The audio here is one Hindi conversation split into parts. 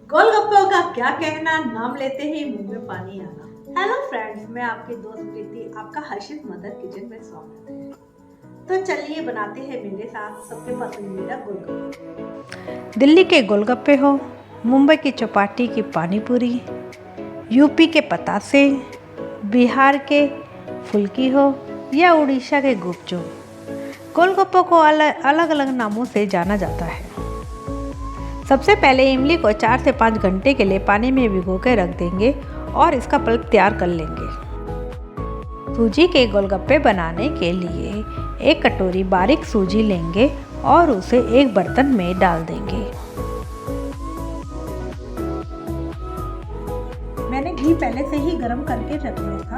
गोलगप्पों का क्या कहना, नाम लेते ही मुंह में पानी आना। हेलो फ्रेंड्स, मैं आपकी दोस्त प्रीति, आपका हर्षित मदर किचन में स्वागत है। तो चलिए बनाते हैं मेरे साथ सबके पसंदीदा गोलगप्पे। दिल्ली के गोलगप्पे हो, मुंबई की चौपाटी की पानी पूरी, यूपी के पतासे, बिहार के फुल्की हो या उड़ीसा के गुपचुप, गोलगप्पों को अलग अलग नामों से जाना जाता है। सबसे पहले इमली को 4 से 5 घंटे के लिए पानी में भिगो कर रख देंगे और इसका पल्प तैयार कर लेंगे। सूजी के गोलगप्पे बनाने के लिए 1 कटोरी बारीक सूजी लेंगे और उसे एक बर्तन में डाल देंगे। मैंने घी पहले से ही गरम करके रख लिया था।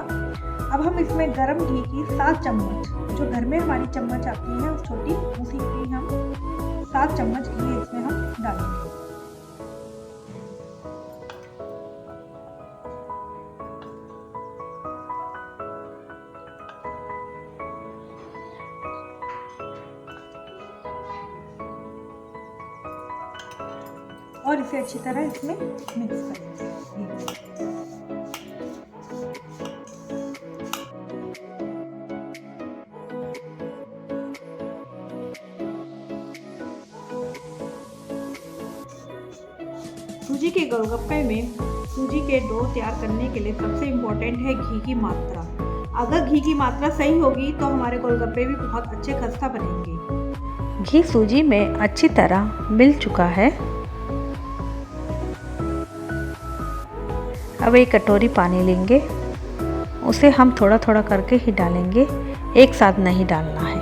अब हम इसमें गरम घी की 7 चम्मच, जो घर में हमारी चम्मच आती है उस छोटी, उसी की हम 7 चम्मच घी इसमें हम डालेंगे। और इसे अच्छी तरह इसमें मिक्स करेंगे। सूजी के गोलगप्पे में सूजी के डो तैयार करने के लिए सबसे इम्पोर्टेंट है घी की मात्रा। अगर घी की मात्रा सही होगी तो हमारे गोलगप्पे भी बहुत अच्छे खस्ता बनेंगे। घी सूजी में अच्छी तरह मिल चुका है। अब 1 कटोरी पानी लेंगे, उसे हम थोड़ा थोड़ा करके ही डालेंगे, एक साथ नहीं डालना है।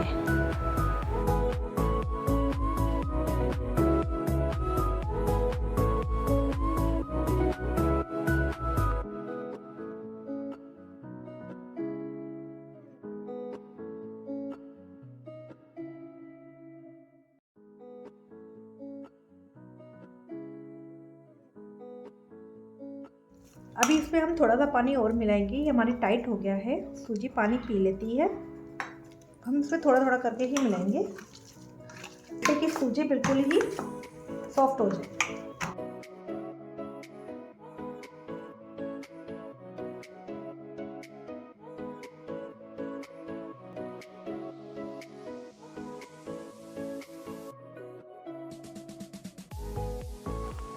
अभी इसमें हम थोड़ा सा पानी और मिलाएंगे। ये हमारी टाइट हो गया है, सूजी पानी पी लेती है। हम इसमें थोड़ा थोड़ा करके ही मिलाएंगे ताकि सूजी बिल्कुल ही सॉफ्ट हो जाए।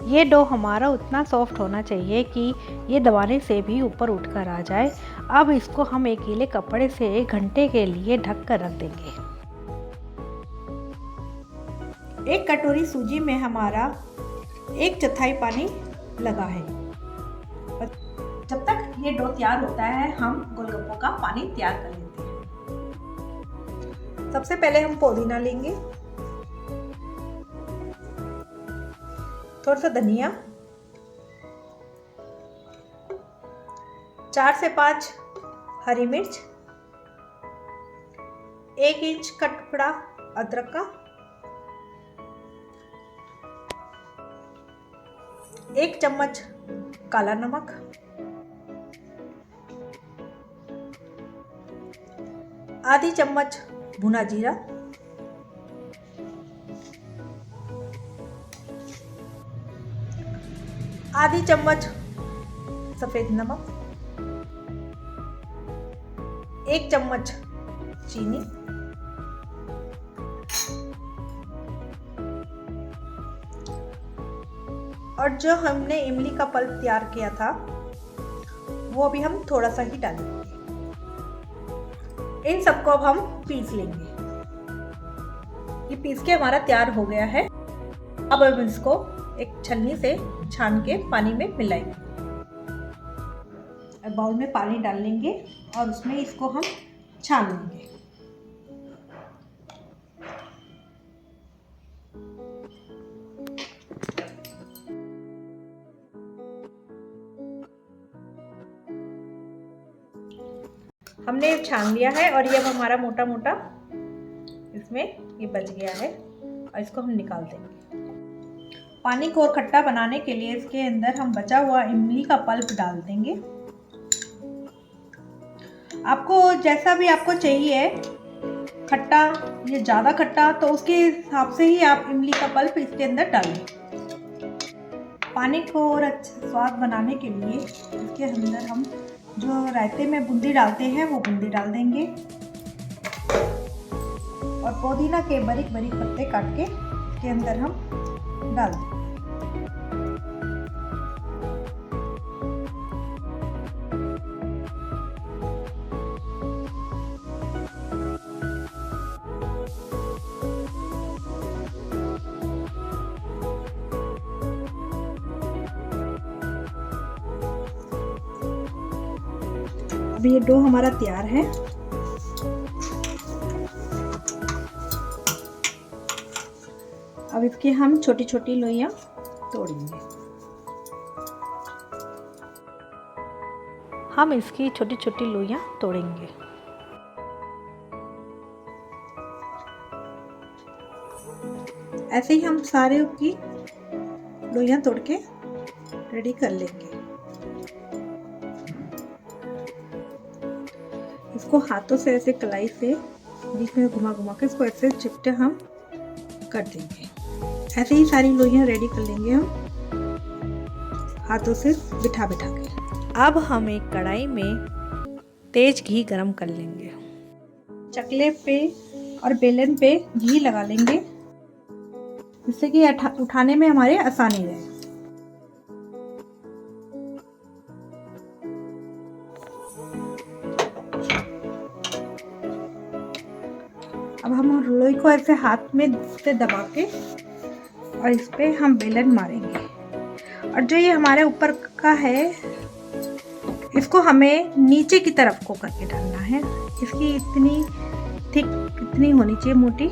ये डो हमारा उतना सॉफ्ट होना चाहिए कि ये दबाने से भी ऊपर उठकर आ जाए। अब इसको हम एक गीले कपड़े से 1 घंटे के लिए ढक कर रख देंगे। 1 कटोरी सूजी में हमारा 1/4 पानी लगा है। जब तक ये डो तैयार होता है हम गोलगप्पों का पानी तैयार कर लेते हैं। सबसे पहले हम पुदीना लेंगे, थोड़ा सा धनिया, 4 से 5 हरी मिर्च, 1 इंच का टुकड़ा अदरक का, 1 चम्मच काला नमक, आधी चम्मच भुना जीरा, आधी चम्मच सफेद नमक, 1 चम्मच चीनी, और जो हमने इमली का पल्प तैयार किया था वो अभी हम थोड़ा सा ही डालेंगे। इन सबको अब हम पीस लेंगे। ये पीस के हमारा तैयार हो गया है। अब हम इसको एक छलनी से छान के पानी में मिलाएंगे। अब बाउल में पानी डाल लेंगे और उसमें इसको हम छान लेंगे। हमने छान लिया है और ये अब हमारा मोटा मोटा इसमें ये बच गया है और इसको हम निकाल देंगे। पानी को और खट्टा बनाने के लिए इसके अंदर हम बचा हुआ इमली का पल्प डाल देंगे। आपको जैसा भी आपको चाहिए, खट्टा या ज़्यादा खट्टा, तो उसके हिसाब से ही आप इमली का पल्प इसके अंदर डालें। पानी को और अच्छा स्वाद बनाने के लिए इसके अंदर हम जो रायते में बूंदी डालते हैं वो बूंदी डाल देंगे और पुदीना के बारीक बारीक पत्ते काट के इसके अंदर हम डाल देंगे। अब ये डो हमारा तैयार है। अब इसकी हम छोटी छोटी लोइयां तोड़ेंगे। हम इसकी छोटी छोटी लोइयां तोड़ेंगे। ऐसे ही हम सारे की लोइयां तोड़ के रेडी कर लेंगे। इसको हाथों से ऐसे कलाई से बीच में घुमा घुमा के इसको ऐसे चिपटे हम कर देंगे। ऐसे ही सारी लोइयां रेडी कर लेंगे हम हाथों से बिठा बिठा के। अब हम एक कढ़ाई में तेज घी गरम कर लेंगे। चकले पे और बेलन पे घी लगा लेंगे जिससे कि उठाने में हमारे आसानी रहे। अब हम लोई को ऐसे हाथ में से दबा के और इस पे हम बेलन मारेंगे और जो ये हमारे ऊपर का है इसको हमें नीचे की तरफ को करके डालना है। इसकी इतनी थिक इतनी होनी चाहिए, मोटी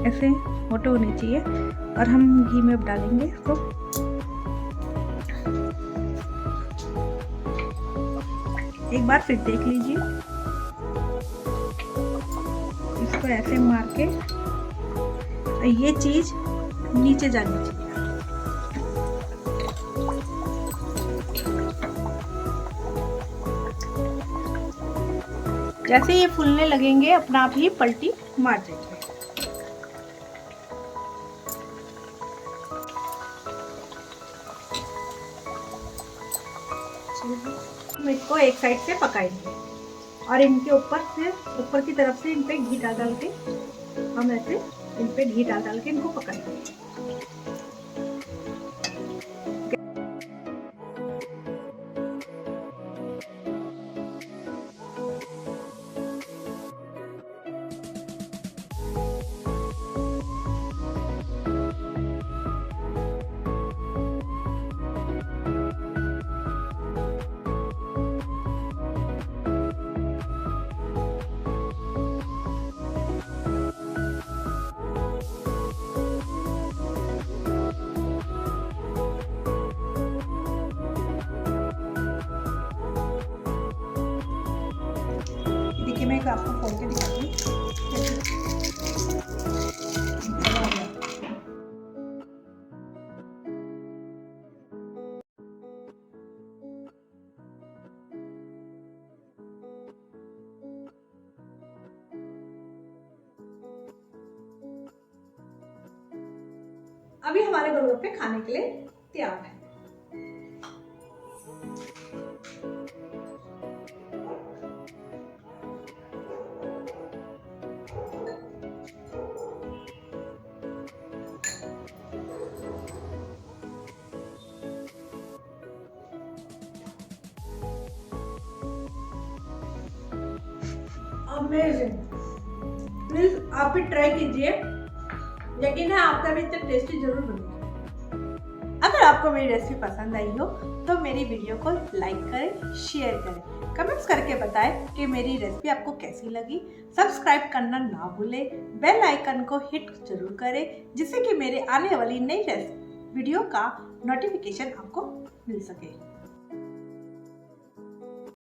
ऐसे मोटे होनी चाहिए और हम घी में डालेंगे इसको। एक बार फिर देख लीजिए, इसको ऐसे मार के ये चीज नीचे जानी चाहिए। जैसे ये फूलने लगेंगे अपना आप ही पलटी मार देंगे। हम इसको एक साइड से पकाएंगे और इनके ऊपर की तरफ से इन पे घी डाल के हम ऐसे इन पे घी डाल के इनको पकाएंगे। देखिए मैं आपको खोल के दिखाती हूँ। अभी हमारे गोलगप्पे खाने के लिए तैयार है। अमेजिंग, प्लीज आप भी ट्राई कीजिए, यकीन है आपका भी इतना टेस्टी जरूर बनेगा। अगर आपको मेरी रेसिपी पसंद आई हो तो मेरी वीडियो को लाइक करें, शेयर करें, कमेंट्स करके बताएं कि मेरी रेसिपी आपको कैसी लगी। सब्सक्राइब करना ना भूलें, बेल आइकन को हिट जरूर करें जिससे कि मेरे आने वाली नई वीडियो का नोटिफिकेशन आपको मिल सके।